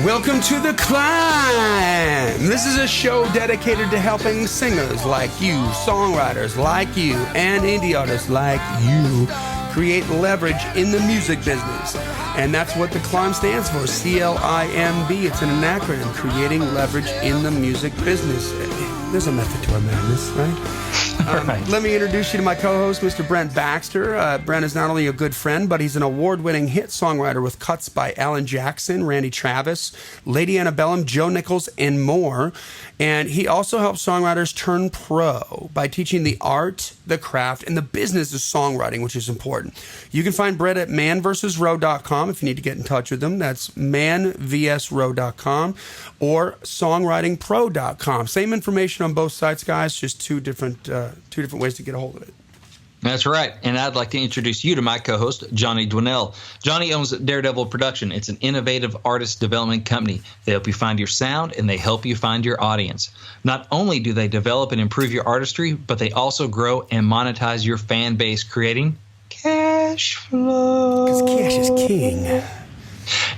Welcome to the C.L.I.M.B. This is a show dedicated to helping singers like you, songwriters like you, and indie artists like you create leverage in the music business. And that's what the C.L.I.M.B stands for, C.L.I.M.B. It's an acronym, creating leverage in the music business. There's a method to our madness, right? Right. Let me introduce you to my co-host, Mr. Brent Baxter. Brent is not only a good friend, but he's an award-winning hit songwriter with cuts by Alan Jackson, Randy Travis, Lady Antebellum, Joe Nichols, and more. And he also helps songwriters turn pro by teaching the art, the craft, and the business of songwriting, which is important. You can find Brent at manvsrow.com if you need to get in touch with him. That's manvsrow.com or songwritingpro.com. Same information on both sites, guys, just two different ways to get a hold of it. That's right. And I'd like to introduce you to my co-host, Johnny Dwinell. Johnny owns Daredevil Production. It's an innovative artist development company. They help you find your sound, and they help you find your audience. Not only do they develop and improve your artistry, but they also grow and monetize your fan base, creating cash flow. Because cash is king.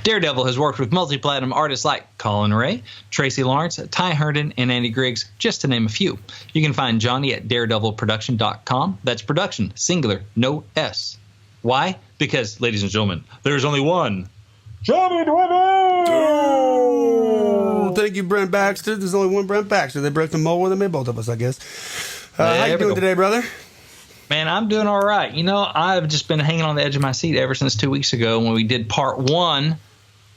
Daredevil has worked with multi-platinum artists like Colin Ray, Tracy Lawrence, Ty Herndon, and Andy Griggs, just to name a few. You can find Johnny at daredevilproduction.com. That's production, singular, no S. Why? Because, ladies and gentlemen, there's only one Johnny Dwinell! Oh, thank you, Brent Baxter. There's only one Brent Baxter. They broke the mold where they made both of us, I guess. How you doing today, brother? Man, I'm doing all right. You know, I've just been hanging on the edge of my seat ever since 2 weeks ago when we did part one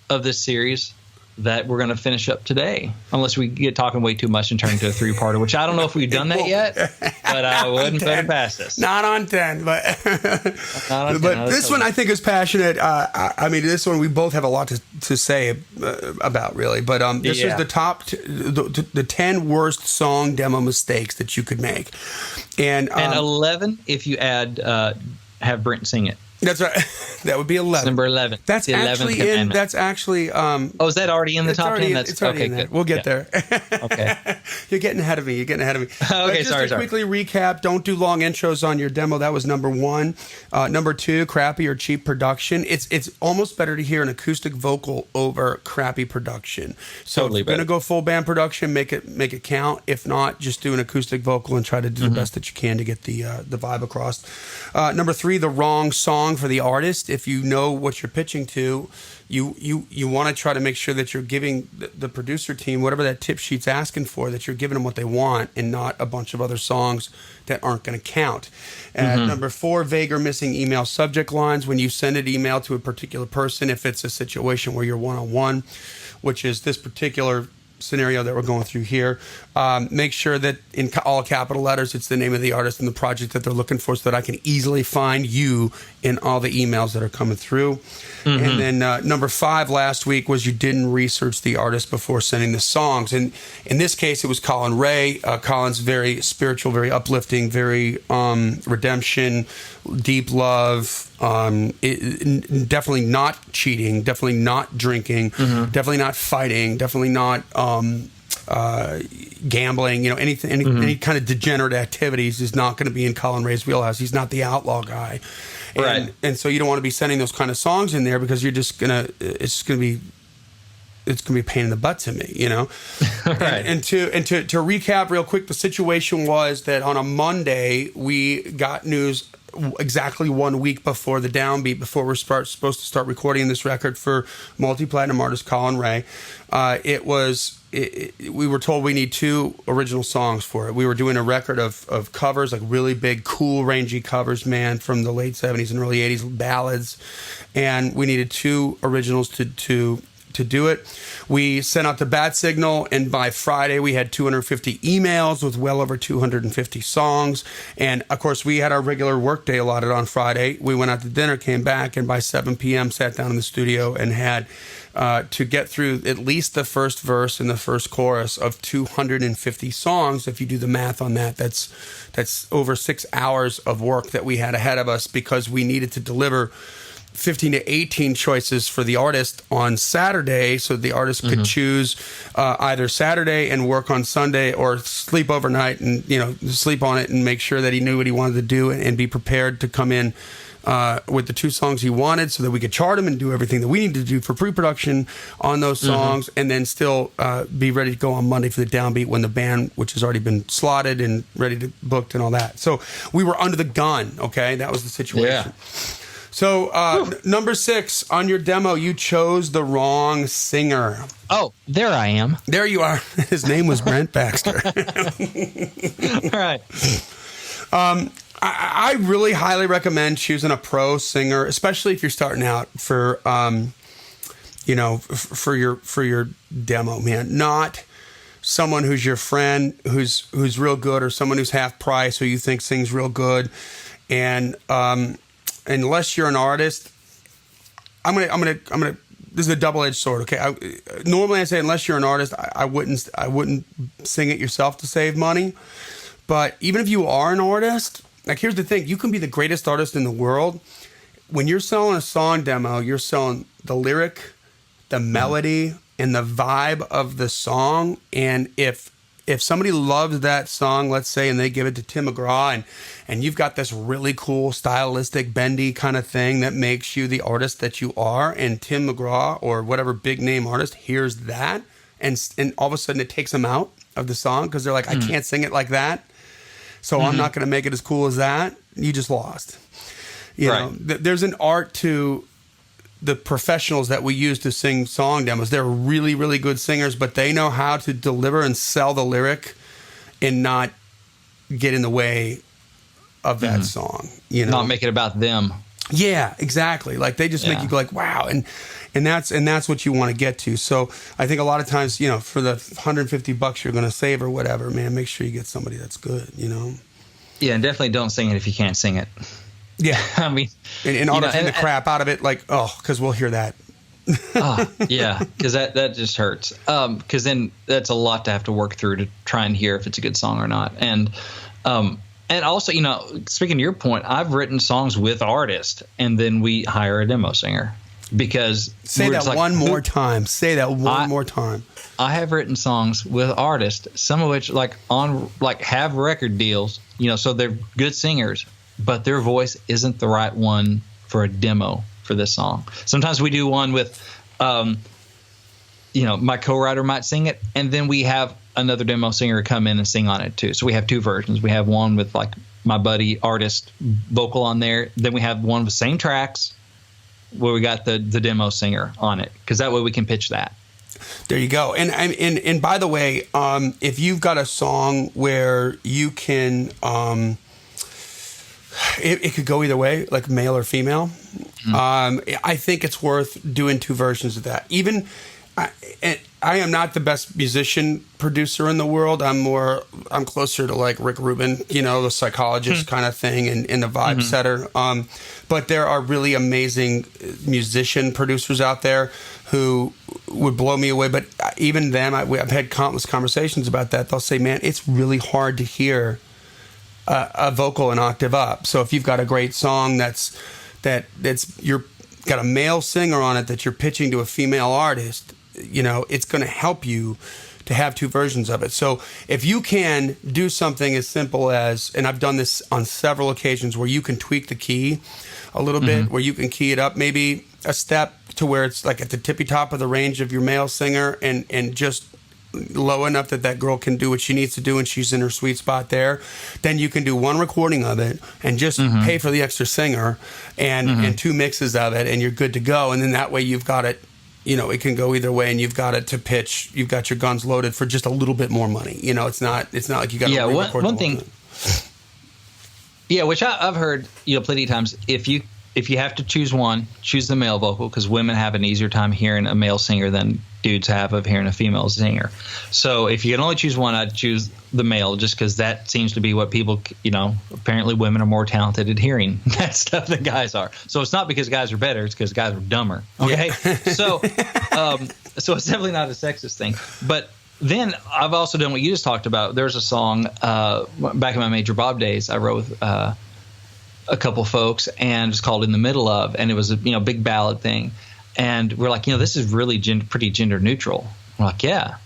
of this series that we're going to finish up today, unless we get talking way too much and turn into a three-parter, which I don't know if we've done that yet, but I wouldn't put it past us. Not on 10, but Not on 10. but this one I think is passionate. I mean, this one we both have a lot to say about, really. But this is the top, the 10 worst song demo mistakes that you could make, and 11 if you add have Brent sing it. That's right. That would be 11. Number 11. That's the 11th actually commandment. That's actually. Oh, is that already in the top 10? It's already in there. Good. We'll get there. Okay. You're getting ahead of me. Okay, just to quickly recap, don't do long intros on your demo. That was number one. Number two, crappy or cheap production. It's almost better to hear an acoustic vocal over crappy production. So Totally if you're going to go full band production, make it count. If not, just do an acoustic vocal and try to do the best that you can to get the vibe across. Number three, the wrong song for the artist. If you know what you're pitching to, you want to try to make sure that you're giving the producer team whatever that tip sheet's asking for, that you're giving them what they want and not a bunch of other songs that aren't going to count. Number four, vague or missing email subject lines. When you send an email to a particular person, if it's a situation where you're one-on-one, which is this particular scenario that we're going through here, make sure that in all capital letters it's the name of the artist and the project that they're looking for, so that I can easily find you in all the emails that are coming through. And then number five last week was you didn't research the artist before sending the songs, and in this case it was Colin Ray. Colin's very spiritual, very uplifting, very redemption, deep love, definitely not cheating, definitely not drinking, definitely not fighting, definitely not gambling, any kind of degenerate activities is not going to be in Colin Ray's wheelhouse. He's not the outlaw guy. And so you don't want to be sending those kind of songs in there, because you're just going to, it's going to be a pain in the butt to me, Right. And to recap real quick, the situation was that on a Monday we got news exactly 1 week before the downbeat, before we're supposed to start recording this record for multi-platinum artist Colin Ray. We were told we need 2 original songs for it. We were doing a record of covers, like really big, cool, rangy covers, man, from the late 70s and early 80s, ballads, and we needed 2 originals to do it. We sent out the bat signal, and by Friday we had 250 emails with well over 250 songs. And of course we had our regular work day allotted on Friday. We went out to dinner, came back, and by 7 p.m. sat down in the studio and had to get through at least the first verse and the first chorus of 250 songs. If you do the math on that, that's over 6 hours of work that we had ahead of us, because we needed to deliver 15 to 18 choices for the artist on Saturday, so the artist could choose either Saturday and work on Sunday, or sleep overnight and sleep on it and make sure that he knew what he wanted to do and be prepared to come in with the 2 songs he wanted, so that we could chart them and do everything that we need to do for pre-production on those songs, and then still be ready to go on Monday for the downbeat when the band, which has already been slotted and ready to booked and all that. So we were under the gun. Okay, that was the situation. Yeah. So number 6 on your demo, you chose the wrong singer. Oh, there I am. There you are. His name was Brent Baxter. All right. I really highly recommend choosing a pro singer, especially if you're starting out for your demo, man. Not someone who's your friend, who's real good, or someone who's half price, who you think sings real good. And unless you're an artist, I'm gonna. This is a double-edged sword. Okay, normally I say unless you're an artist, I wouldn't sing it yourself to save money. But even if you are an artist, like, here's the thing: you can be the greatest artist in the world. When you're selling a song demo, you're selling the lyric, the melody, and the vibe of the song. And if somebody loves that song, let's say, and they give it to Tim McGraw, and you've got this really cool, stylistic, bendy kind of thing that makes you the artist that you are, and Tim McGraw or whatever big name artist hears that, and all of a sudden it takes them out of the song because they're like, I can't sing it like that, so I'm not going to make it as cool as that. You just lost. You know, there's an art to the professionals that we use to sing song demos. They're really, really good singers, but they know how to deliver and sell the lyric and not get in the way of that song. You know, not make it about them. Yeah, exactly. Like, they just make you go like, wow, and that's what you want to get to. So I think a lot of times, you know, for the $150 you're going to save or whatever, man, make sure you get somebody that's good. You know. Yeah, and definitely don't sing it if you can't sing it. Yeah, I mean, and auto-tune the crap out of it, like, because we'll hear that. Yeah, because that just hurts. Because then that's a lot to have to work through to try and hear if it's a good song or not. And also, you know, speaking to your point, I've written songs with artists, and then we hire a demo singer because say that one more time. Say that one more time. I have written songs with artists, some of which have record deals. You know, so they're good singers, but their voice isn't the right one for a demo for this song. Sometimes we do one with, my co-writer might sing it, and then we have another demo singer come in and sing on it too. So we have 2 versions. We have one with like my buddy artist vocal on there. Then we have one with same tracks where we got the demo singer on it, because that way we can pitch that. There you go. And by the way, if you've got a song where you can it could go either way, like male or female. I think it's worth doing 2 versions of that. Even I am not the best musician producer in the world. I'm closer to like Rick Rubin, you know, the psychologist kind of thing, and the vibe setter. But there are really amazing musician producers out there who would blow me away. But even them, I've had countless conversations about that. They'll say, man, it's really hard to hear a vocal an octave up. So if you've got a great song that's you're got a male singer on it that you're pitching to a female artist, you know, it's going to help you to have 2 versions of it. So if you can do something as simple as, and I've done this on several occasions, where you can tweak the key a little bit, where you can key it up maybe a step to where it's like at the tippy top of the range of your male singer, and just low enough that girl can do what she needs to do and she's in her sweet spot there, then you can do 1 recording of it and just pay for the extra singer and 2 mixes of it, and you're good to go. And then that way you've got it, you know, it can go either way, and you've got it to pitch, you've got your guns loaded for just a little bit more money. You know, it's not like you got to re-record one thing. Yeah, which I've heard, you know, plenty of times, if you have to choose one, choose the male vocal, because women have an easier time hearing a male singer than dudes have of hearing a female singer. So if you can only choose one, I'd choose the male, just because that seems to be what people, you know, apparently women are more talented at hearing that stuff than guys are. So it's not because guys are better, it's because guys are dumber. Okay. Yeah. So it's definitely not a sexist thing. But then I've also done what you just talked about. There's a song back in my Major Bob days I wrote with a couple folks, and it's called In the Middle Of, and it was a big ballad thing. And we're like, this is really pretty gender neutral. We're like, yeah.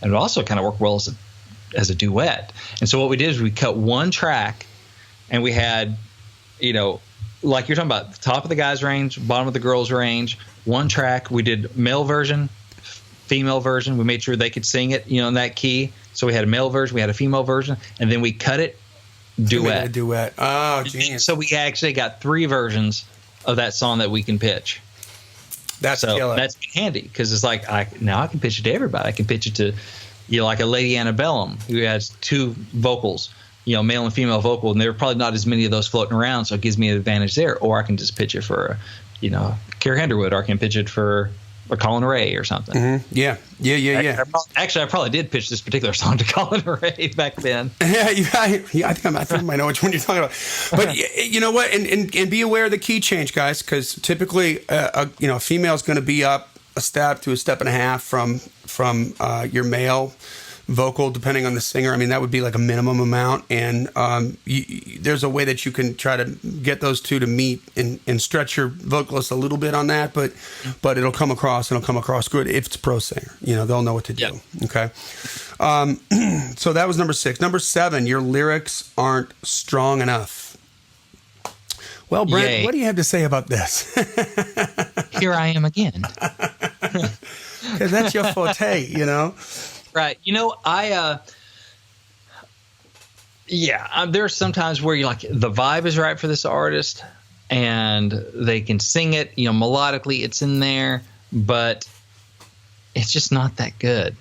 And it also kind of worked well as a duet. And so what we did is we cut 1 track, and we had, like you're talking about, the top of the guy's range, bottom of the girl's range. One track, we did male version, female version. We made sure they could sing it, in that key. So we had a male version, we had a female version, and then we cut it duet. A duet. Oh, genius. So we actually got 3 versions of that song that we can pitch. That's killer. That's handy because it's like now I can pitch it to everybody. I can pitch it to like a Lady Antebellum who has 2 vocals, male and female vocal, and there are probably not as many of those floating around, so it gives me an advantage there. Or I can just pitch it for Carrie Underwood, or I can pitch it for Colin Ray or something. Mm-hmm. Yeah. Actually, I probably did pitch this particular song to Colin Ray back then. I think I might know which one you're talking about. But you know what? And be aware of the key change, guys, because typically, a female is going to be up a step to a step and a half from your male vocal, depending on the singer. I mean, that would be like a minimum amount, and there's a way that you can try to get those two to meet and stretch your vocalist a little bit on that, but it'll come across good if it's a pro singer. They'll know what to do. Yep. Okay. So that was number 6. Number 7, your lyrics aren't strong enough. Well, Brent, What do you have to say about this? Here I am again. Because that's your forte, Right. There's sometimes where you're like, the vibe is right for this artist and they can sing it, melodically it's in there, but it's just not that good.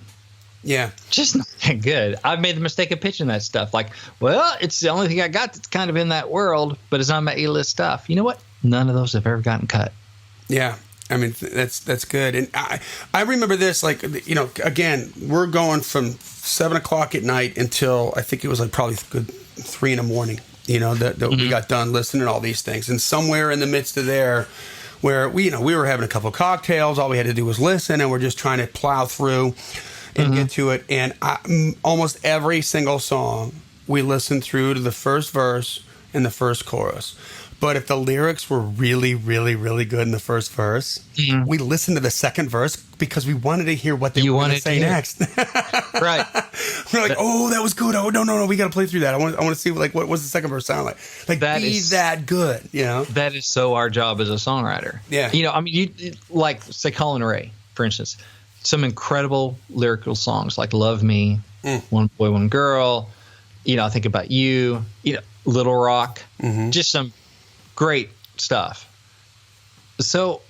Yeah. Just not that good. I've made the mistake of pitching that stuff. Like, well, it's the only thing I got that's kind of in that world, but it's not my A-list stuff. You know what? None of those have ever gotten cut. Yeah. I mean, that's good. And I remember this, like, again, we're going from 7 o'clock at night until I think it was like probably good 3 in the morning, that we got done listening to all these things. And somewhere in the midst of there where we were having a couple of cocktails, all we had to do was listen, and we're just trying to plow through and get to it. And almost every single song we listened through to the first verse and the first chorus. But if the lyrics were really, really, really good in the first verse, we listened to the second verse because we wanted to hear what they were going to say next. Right. We're like, oh, that was good. Oh, no, we got to play through that. I want to see what was the second verse sound like. Like, that good, That is so our job as a songwriter. Yeah. You like, say, Colin Ray, for instance, some incredible lyrical songs like Love Me, One Boy, One Girl, I Think About You, Little Rock, just some great stuff. So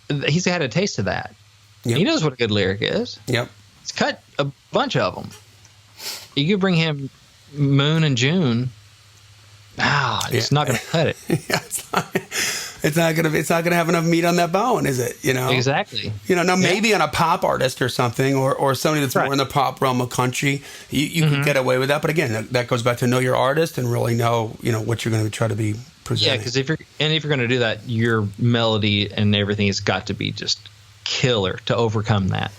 he's had a taste of that. Yep. He knows what a good lyric is. Yep. He's cut a bunch of them. You could bring him Moon and June. It's not going to cut it. It's not gonna have enough meat on that bone, is it? Exactly. Now maybe on a pop artist or something, or somebody that's more in the pop realm of country, you could get away with that. But again, that goes back to know your artist and really know what you're going to try to be presenting. Yeah, because if you're going to do that, your melody and everything has got to be just killer to overcome that.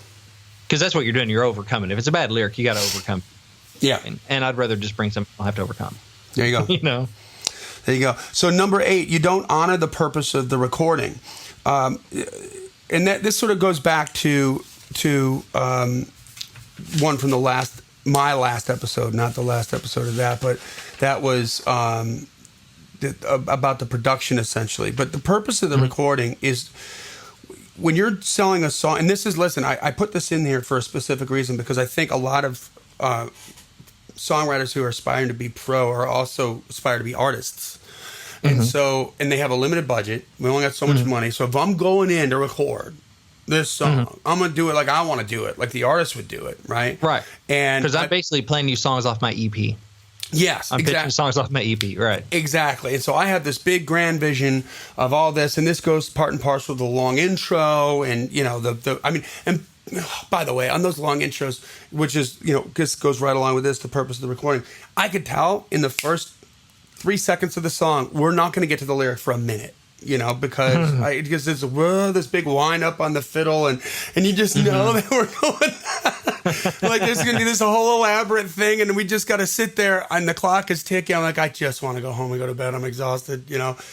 Because that's what you're doing. You're overcoming. If it's a bad lyric, you got to overcome. Yeah. And I'd rather just bring something I'll have to overcome. There you go. There you go. So number 8, you don't honor the purpose of the recording, and this sort of goes back to one from my last episode, not the last episode of that, but that was about the production essentially. But the purpose of the recording is when you're selling a song, and this is, listen, I put this in here for a specific reason because I think a lot of songwriters who are aspiring to be pro are also aspire to be artists. And so, and they have a limited budget. We only got so much money. So if I'm going in to record this song, I'm going to do it like I want to do it, like the artist would do it, right? Right. And because I'm basically playing you songs off my EP. Yes, I'm pitching songs off my EP, right? Exactly. And so I have this big grand vision of all this, and this goes part and parcel with the long intro, and and by the way, on those long intros, which is this goes right along with the purpose of the recording. I could tell in the first 3 seconds of the song, we're not going to get to the lyric for a minute. Because there's this big wind up on the fiddle, and you just know that we're going like there's going to be this whole elaborate thing, and we just got to sit there, and the clock is ticking. I'm like, I just want to go home and go to bed. I'm exhausted,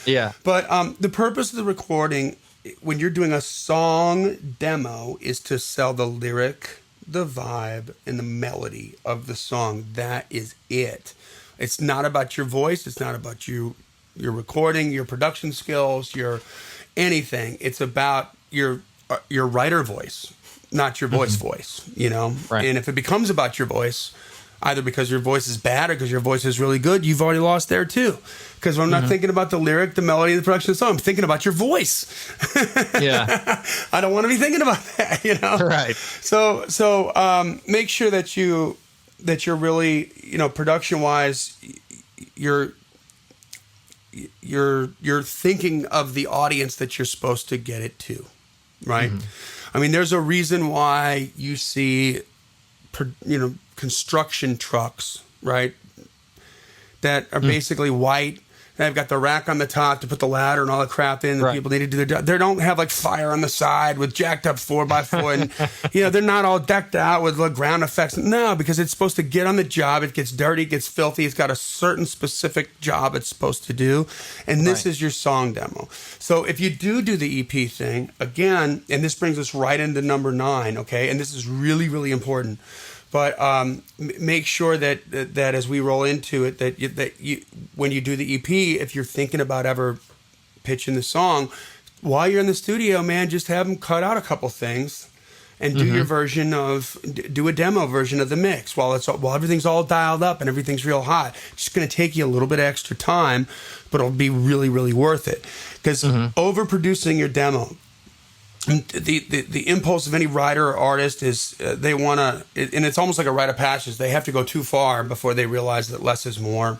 Yeah. But the purpose of the recording, when you're doing a song demo, is to sell the lyric, the vibe, and the melody of the song. That is it. It's not about your voice. It's not about you recording, your production skills, your anything. It's about your writer voice, not your voice, you know? Right. And if it becomes about your voice, either because your voice is bad or because your voice is really good, you've already lost there too. Because I'm not thinking about the lyric, the melody, the production of the song. I'm thinking about your voice. Yeah. I don't want to be thinking about that, you know? Right. So make sure that you're really, you know, production wise, you're thinking of the audience that you're supposed to get it to, right? I mean, there's a reason why you see, you know, construction trucks, right, that are basically white. They've got the rack on the top to put the ladder and all the crap in. The people need to do their job. They don't have like fire on the side with jacked up 4x4, and you know, they're not all decked out with like ground effects. No, because it's supposed to get on the job. It gets dirty, it gets filthy. It's got a certain specific job it's supposed to do, and this is your song demo. So if you do the EP thing again, and this brings us right into number 9, okay, and this is really, really important. But make sure that as we roll into it, that you when you do the EP, if you're thinking about ever pitching the song, while you're in the studio, man, just have them cut out a couple things and do your version do a demo version of the mix while everything's all dialed up and everything's real hot. It's just going to take you a little bit of extra time, but it'll be really, really worth it. Because overproducing your demo, the impulse of any writer or artist is they want to, and it's almost like a rite of passage. They have to go too far before they realize that less is more,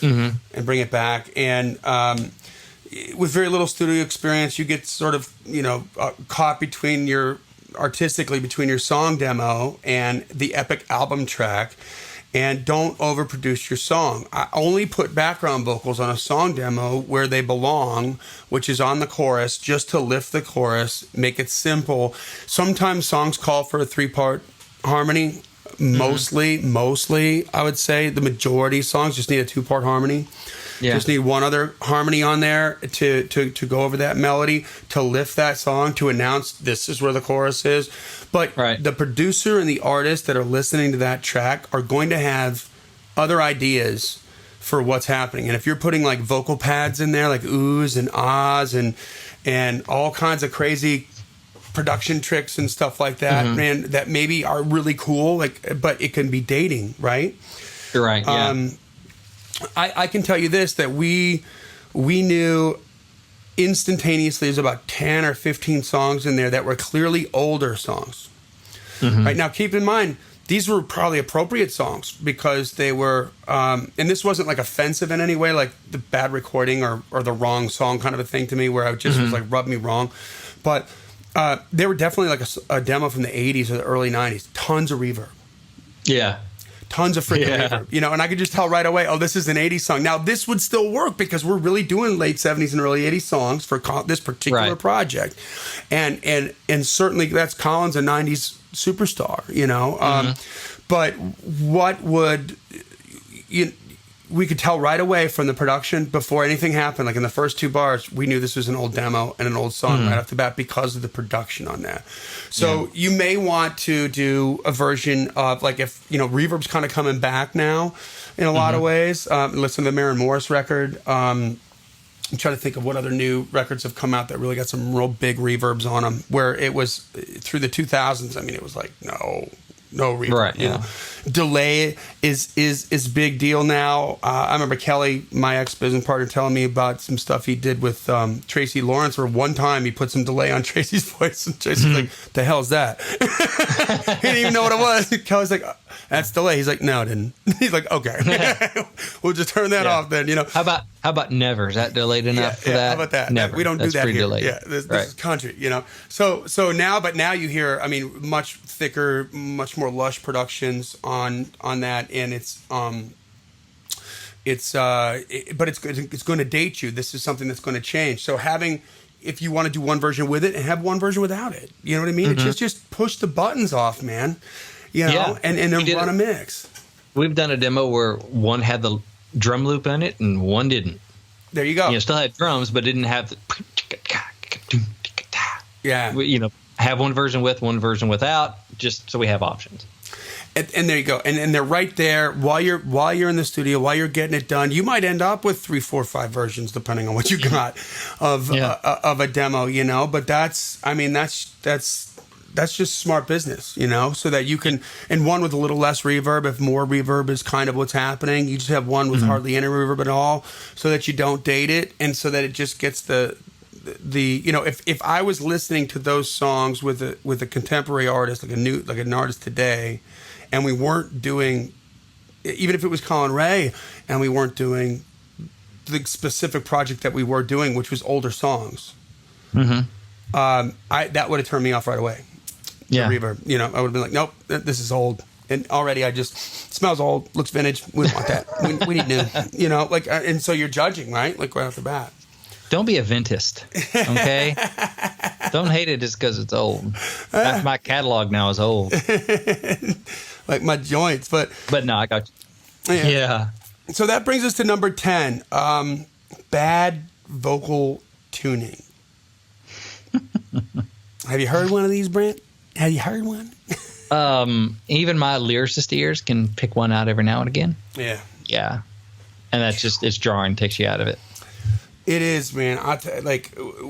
and bring it back. And with very little studio experience, you get sort of, you know, caught artistically between your song demo and the epic album track. And don't overproduce your song. I only put background vocals on a song demo where they belong, which is on the chorus, just to lift the chorus, make it simple. Sometimes songs call for a 3-part harmony. Mostly, I would say the majority of songs just need a 2-part harmony. Yeah. Just need one other harmony on there to go over that melody, to lift that song, to announce this is where the chorus is. But the producer and the artist that are listening to that track are going to have other ideas for what's happening. And if you're putting like vocal pads in there, like oohs and ahs and all kinds of crazy production tricks and stuff like that, man, that maybe are really cool, like, but it can be dating, right? You're right. Yeah. I can tell you this, that we knew instantaneously there's about 10 or 15 songs in there that were clearly older songs. Right now, keep in mind, these were probably appropriate songs because they were, and this wasn't like offensive in any way, like the bad recording or the wrong song kind of a thing to me, where I just was like, rubbed me wrong. But they were definitely like a demo from the 80s or the early 90s. Tons of reverb. Yeah. Tons of freaking reverb, you know, and I could just tell right away, oh, this is an 80s song. Now, this would still work because we're really doing late 70s and early 80s songs for this particular project. And certainly that's Colin's a 90s superstar, you know. But what would... we could tell right away from the production before anything happened, like in the first 2 bars, we knew this was an old demo and an old song right off the bat because of the production on that. So you may want to do a version of, like, if, you know, reverb's kind of coming back now in a lot of ways. Listen to the Maren Morris record. I'm trying to think of what other new records have come out that really got some real big reverbs on them, where it was through the 2000s. I mean, it was like, no reverb. Right, you know? Delay is big deal now. I remember Kelly, my ex-business partner, telling me about some stuff he did with Tracy Lawrence, where one time he put some delay on Tracy's voice, and Tracy's like, the hell's that? He didn't even know what it was. Kelly's like, that's delay. He's like, no, it didn't. He's like, okay. We'll just turn that off then, you know. How about never? Is that delayed enough for that? How about that? Never. We don't do that here. Delayed. Yeah, this is country, you know. So now you hear, I mean, much thicker, much more lush productions on that, and it's going to date you. This is something that's going to change. So if you want to do one version with it and have one version without it, you know what I mean? It's just push the buttons off, man. You know, and then run a mix. We've done a demo where one had the drum loop in it and one didn't. There you go. You know, still had drums, but didn't have the. Yeah. You know, have one version with, one version without, just so we have options. And there you go. And they're right there while you're in the studio, while you're getting it done. You might end up with 3, 4, 5 versions, depending on what you got of a demo, you know. But that's just smart business, you know, so that you can, and one with a little less reverb. If more reverb is kind of what's happening, you just have one with hardly any reverb at all, so that you don't date it, and so that it just gets the you know, if I was listening to those songs with a contemporary artist, like an artist today, and we weren't doing, even if it was Colin Ray, and we weren't doing the specific project that we were doing, which was older songs, that would have turned me off right away. Yeah, the reverb. You know, I would have been like, nope, this is old, and already it smells old, looks vintage. We don't want that. We need new. You know, like, and so you're judging, right? Like right off the bat. Don't be a ventist, okay? Don't hate it just because it's old. My catalog now is old. Like my joints, but no, I got you. Yeah. So that brings us to number 10. Bad vocal tuning. Have you heard one of these, Brent? Have you heard one? Even my lyricist ears can pick one out every now and again. Yeah. Yeah. And that's just, it's jarring, takes you out of it. It is, man.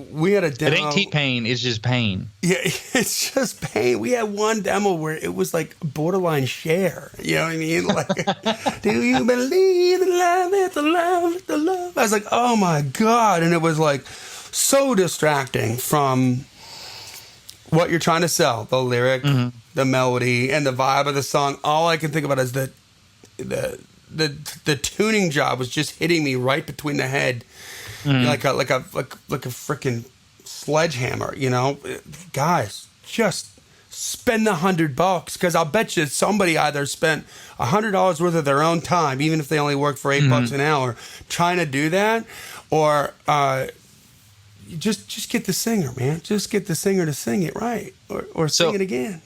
We had a demo. It ain't T-Pain, it's just pain. Yeah, it's just pain. We had one demo where it was like borderline Cher. You know what I mean? Like, do you believe in love after love after love? I was like, oh my God. And it was like so distracting from what you're trying to sell, the lyric, the melody, and the vibe of the song. All I can think about is the tuning job was just hitting me right between the head. Like a freaking sledgehammer, you know. Guys, just spend the $100, because I'll bet you somebody either spent $100 worth of their own time, even if they only work for $8 an hour, trying to do that, or just get the singer, man. Just get the singer to sing it right, or sing it again.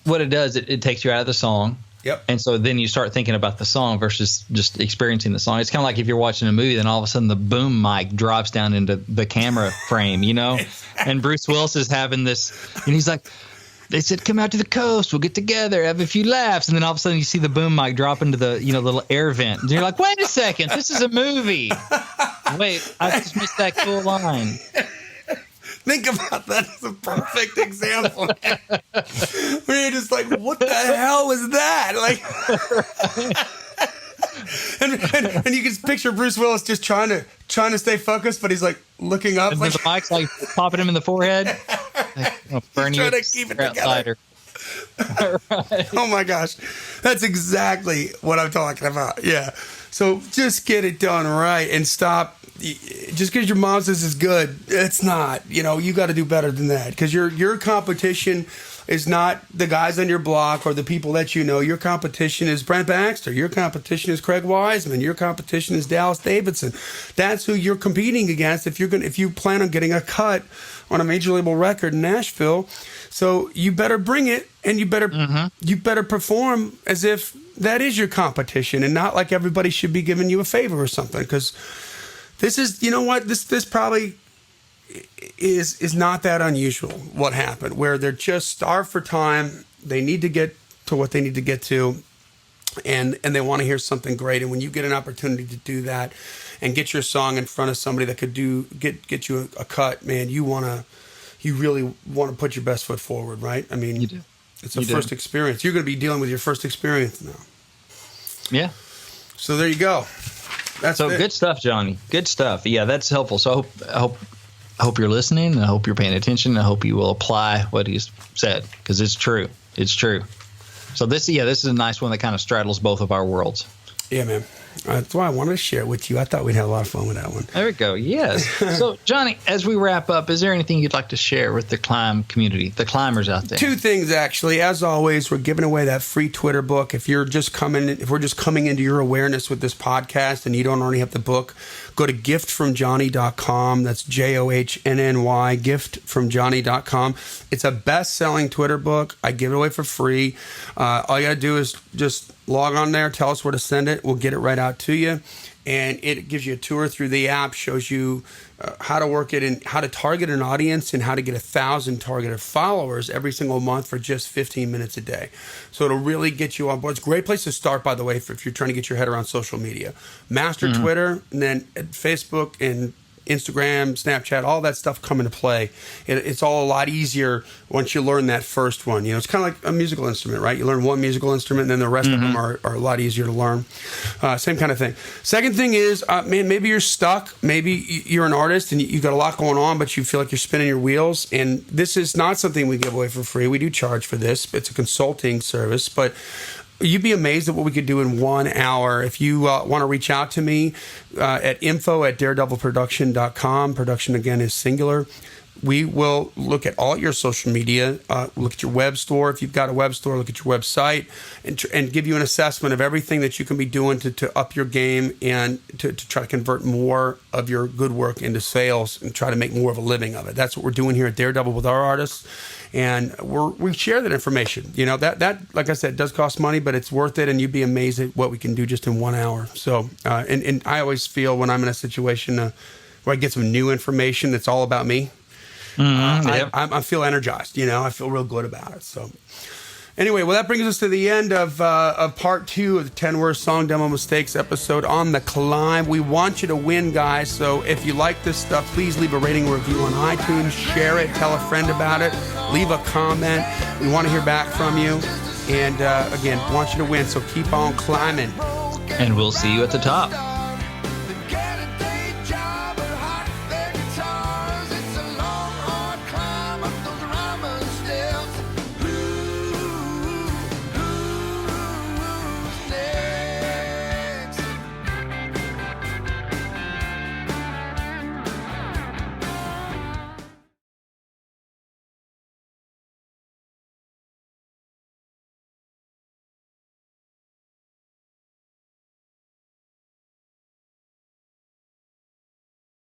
What it does, it takes you out of the song. Yep. And so then you start thinking about the song versus just experiencing the song. It's kind of like if you're watching a movie, then all of a sudden the boom mic drops down into the camera frame, you know? And Bruce Willis is having this, and he's like, they said, come out to the coast, we'll get together, have a few laughs. And then all of a sudden you see the boom mic drop into the, you know, little air vent. And you're like, wait a second, this is a movie. Wait, I just missed that cool line. Think about that as a perfect example. Where you're just like, what the hell was that? Like, and you can picture Bruce Willis just trying to stay focused, but he's like looking up. And like, the mic's like popping him in the forehead. Like, trying to keep it together. Right. Oh my gosh, that's exactly what I'm talking about. Yeah. So just get it done right and stop. Just because your mom says it's good, it's not. You know, you got to do better than that, because your competition is not the guys on your block or the people that you know. Your competition is Brent Baxter. Your competition is Craig Wiseman. Your competition is Dallas Davidson. That's who you're competing against if you plan on getting a cut on a major label record in Nashville. So you better bring it, and you better perform as if that is your competition, and not like everybody should be giving you a favor or something. Because this is, you know what, this probably is not that unusual, what happened, where they're just starved for time. They need to get to what they need to get to, and they want to hear something great. And when you get an opportunity to do that and get your song in front of somebody that could get you a cut, man, you really want to put your best foot forward, right? I mean, you do. It's a first experience. You're going to be dealing with your first experience now. Yeah. So there you go. That's so good stuff, Johnny. Good stuff. Yeah, that's helpful. So I hope you're listening. I hope you're paying attention. I hope you will apply what he's said, because it's true. It's true. So this is a nice one that kind of straddles both of our worlds. Yeah, man. That's why I wanted to share it with you. I thought we'd have a lot of fun with that one. There we go. Yes. So, Johnny, as we wrap up, is there anything you'd like to share with the climb community, the climbers out there? Two things, actually. As always, we're giving away that free Twitter book. If we're just coming into your awareness with this podcast and you don't already have the book, go to giftfromjohnny.com. That's JOHNNY, giftfromjohnny.com. It's a best-selling Twitter book. I give it away for free. All you got to do is just log on there, tell us where to send it. We'll get it right out to you. And it gives you a tour through the app, shows you how to work it and how to target an audience and how to get 1,000 targeted followers every single month for just 15 minutes a day. So it'll really get you on board. It's a great place to start, by the way, if you're trying to get your head around social media. Master Twitter, and then Facebook and Instagram, Snapchat, all that stuff come into play. It's all a lot easier once you learn that first one. You know, it's kind of like a musical instrument, right? You learn one musical instrument, and then the rest of them are a lot easier to learn. Same kind of thing. Second thing is, man, maybe you're stuck. Maybe you're an artist and you've got a lot going on, but you feel like you're spinning your wheels. And this is not something we give away for free. We do charge for this. It's a consulting service, but you'd be amazed at what we could do in 1 hour. If you want to reach out to me at info@daredevilproduction.com. Production, again, is singular. We will look at all your social media, look at your web store. If you've got a web store, look at your website, and give you an assessment of everything that you can be doing to up your game and to try to convert more of your good work into sales and try to make more of a living of it. That's what we're doing here at Daredevil with our artists. And we share that information. You know, that like I said, does cost money, but it's worth it. And you'd be amazed at what we can do just in 1 hour. So, and I always feel when I'm in a situation where I get some new information that's all about me, I feel energized. You know, I feel real good about it. So, anyway, well, that brings us to the end of part 2 of the 10 Worst Song Demo Mistakes episode on the climb. We want you to win, guys. So if you like this stuff, please leave a rating or review on iTunes. Share it. Tell a friend about it. Leave a comment. We want to hear back from you. And again, want you to win. So keep on climbing. And we'll see you at the top.